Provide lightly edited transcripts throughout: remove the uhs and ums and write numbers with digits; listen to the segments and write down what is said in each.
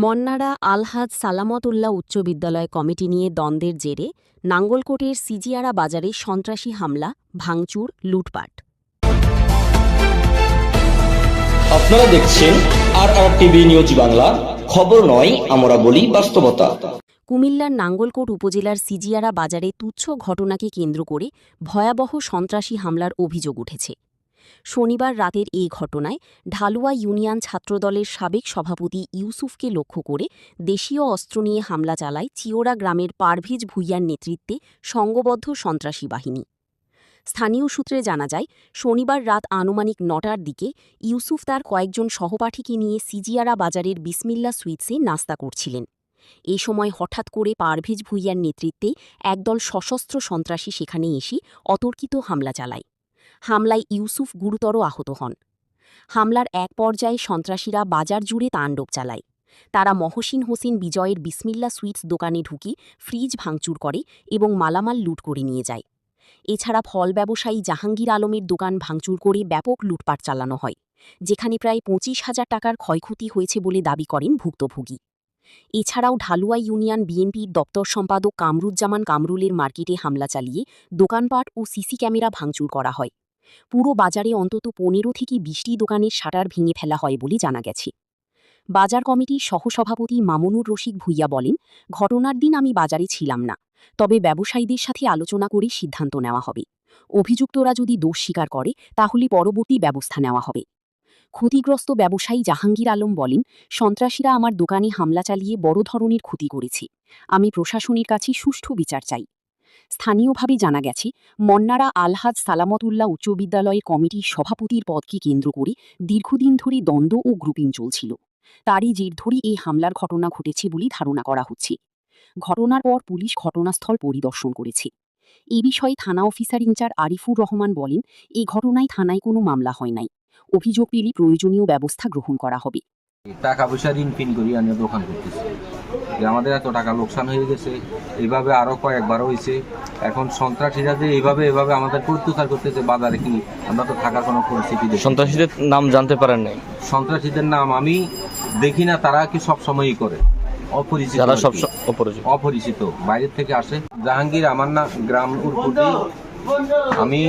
মন্নারা আলহাজ সালামত-উল্লাহ উচ্চ বিদ্যালয় কমিটি নিয়ে দ্বন্দ্বের জেরে নাঙ্গলকোটের সিজিয়ারা বাজারে সন্ত্রাসী হামলা, ভাঙচুর, লুটপাট। আপনারা দেখছেন RRTV নিউজ বাংলা, খবর নয় আমরা বলি বাস্তবতা। কুমিল্লার নাঙ্গলকোট উপজেলার সিজিয়ারা বাজারে তুচ্ছ ঘটনাকে কেন্দ্র করে ভয়াবহ সন্ত্রাসী হামলার অভিযোগ উঠেছে। শনিবার রাতের এই ঘটনায় ঢালুয়া ইউনিয়ন ছাত্রদলের সাবেক সভাপতি ইউসুফকে লক্ষ্য করে দেশীয় অস্ত্র নিয়ে হামলা চালায় চিওরা গ্রামের পারভেজ ভুইয়ার নেতৃত্বে সংঘবদ্ধ সন্ত্রাসী বাহিনী। স্থানীয় সূত্রে জানা যায়, শনিবার রাত আনুমানিক ৯টার দিকে ইউসুফ তার কয়েকজন সহপাঠীকে নিয়ে সিজিয়ারা বাজারের বিসমিল্লা সুইটসে নাস্তা করছিলেন। এই সময় হঠাৎ করে পারভেজ ভুইয়ার নেতৃত্বে একদল সশস্ত্র সন্ত্রাসী সেখানে এসে অতর্কিত হামলা চালায়। হামলায় ইউসুফ গুরুতর আহত হন। হামলার এক পর্যায়ে সন্ত্রাসীরা বাজার জুড়ে তাণ্ডব চালায়। তারা মহসিন হোসেন বিজয়ের বিসমিল্লা সুইটস দোকানে ঢুকে ফ্রিজ ভাঙচুর করে এবং মালামাল লুট করে নিয়ে যায়। এছাড়া ফল ব্যবসায়ী জাহাঙ্গীর আলমের দোকান ভাঙচুর করে ব্যাপক লুটপাট চালানো হয়, যেখানে প্রায় ২৫,০০০ টাকার ক্ষয়ক্ষতি হয়েছে বলে দাবি করেন ভুক্তভোগী। এছাড়াও ঢালুয়া ইউনিয়ন বিএনপির দপ্তর সম্পাদক কামরুজ্জামান কামরুলের মার্কেটে হামলা চালিয়ে দোকানপাট ও সিসি ক্যামেরা ভাঙচুর করা হয়। পুরো বাজারে অন্তত ১৫ থেকে ২০টি দোকানের শাটার ভেঙে ফেলা হয় বলে জানা গেছে। বাজার কমিটির সহসভাপতি মামুনুর রশিদ ভুইয়া বলেন, ঘটনার দিন আমি বাজারে ছিলাম না, তবে ব্যবসায়ীদের সাথে আলোচনা করে সিদ্ধান্ত নেওয়া হবে। অভিযুক্তরা যদি দোষ স্বীকার করে তাহলে পরবর্তী ব্যবস্থা নেওয়া হবে। ক্ষতিগ্রস্ত ব্যবসায়ী জাহাঙ্গীর আলম বলেন, সন্ত্রাসীরা আমার দোকানে হামলা চালিয়ে বড় ধরনের ক্ষতি করেছে। আমি প্রশাসনের কাছে সুষ্ঠু বিচার চাই। স্থানীয়ভাবে জানা গেছে, মন্নারা আলহাজ সালামত-উল্লাহ উচ্চ বিদ্যালয়ের কমিটির সভাপতির পদকে কেন্দ্র করে দীর্ঘদিন ধরে দ্বন্দ্ব ও গ্রুপিং চলছিল। তারই জের ধরে এই হামলার ঘটনা ঘটেছে বলে ধারণা করা হচ্ছে। ঘটনার পর পুলিশ ঘটনাস্থল পরিদর্শন করেছে। এ বিষয়ে থানা অফিসার ইনচার্জ আরিফুর রহমান বলেন, এই ঘটনায় থানায় কোনো মামলা হয় নাই। অভিযোগ পেলে প্রয়োজনীয় ব্যবস্থা গ্রহণ করা হবে। টাকা পয়সা ঋণ ফিন করি আমি দোকান করতেছি, আমাদের এত টাকা লোকসান হয়ে গেছে। এইভাবে আরো কয়েকবার হয়েছে। এখন সন্ত্রাসীরা যে এইভাবে আমাদের অত্যাচার করতেছে বাজারে, কি আমরা তো থাকার কোনো পরিস্থিতি দেখি। সন্ত্রাসীদের নাম জানতে পারেন নাই? সন্ত্রাসীদের নাম আমি দেখি না, তারা কি সব সময়ই করে অপরিচিত, যারা সব অপরিচিত বাইরের থেকে আসে। জাহাঙ্গীর আমার না গ্রাম উরপুটি। আমি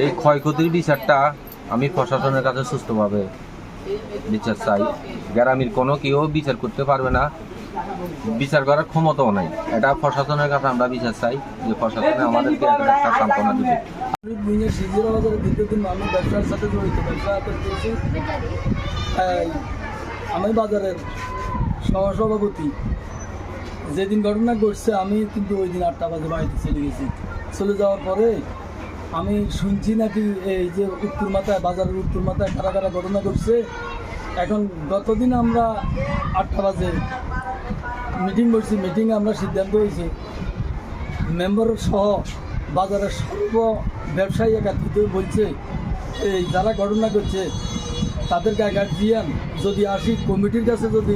এই ক্ষয়ক্ষতির বিচারটা আমি প্রশাসনের কাছে সুষ্ঠুভাবে বিচার চাই। গ্রামের কোনো কেউ বিচার করতে পারবে না, বিচার করার ক্ষমতাও নাই। এটা প্রশাসনের কাছে আমরা বিচার চাই, যে প্রশাসনে আমাদেরকে একটা সান্ত্বনা দিবে। দীর্ঘদিন আমি ব্যবসার সাথে জড়িত, ব্যবসা করতেছি। আমি বাজারের সহসভাপতি। যেদিন ঘটনা ঘটছে আমি কিন্তু ওই দিন ৮টা বাজে বাড়িতে চলে গেছি। চলে যাওয়ার পরে আমি শুনছি নাকি এই যে উত্তর মাথায়, বাজারের উত্তর মাথায় কারা কারা ঘটনা ঘটছে। এখন গতদিন আমরা ৮টা বাজে মিটিং করছি। মিটিংয়ে আমরা সিদ্ধান্ত হয়েছে মেম্বার সহ বাজারের সর্ব ব্যবসায়ী একাত্রিত বলছে, এই যারা ঘটনা করছে তাদেরকে গার্জিয়ান যদি আসি কমিটির কাছে, যদি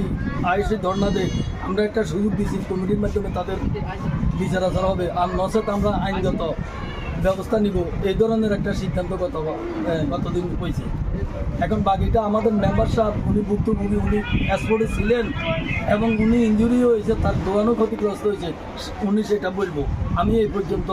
আইসি ধর্ণা দেয়, আমরা একটা সুযোগ দিয়েছি কমিটির মাধ্যমে তাদের বিচার আচার হবে, আর নচেত আমরা আইনগত ব্যবস্থা নিব। এই ধরনের একটা সিদ্ধান্ত গতদিন হয়েছে। এখন বাকিটা আমাদের মেম্বার সাহেব, উনি ভুক্তভোগী, উনি এক্সপোর্টে ছিলেন এবং উনি ইঞ্জুরি হয়েছে, তার দোকানও ক্ষতিগ্রস্ত হয়েছে, উনি সেটা বলবো। আমি এই পর্যন্ত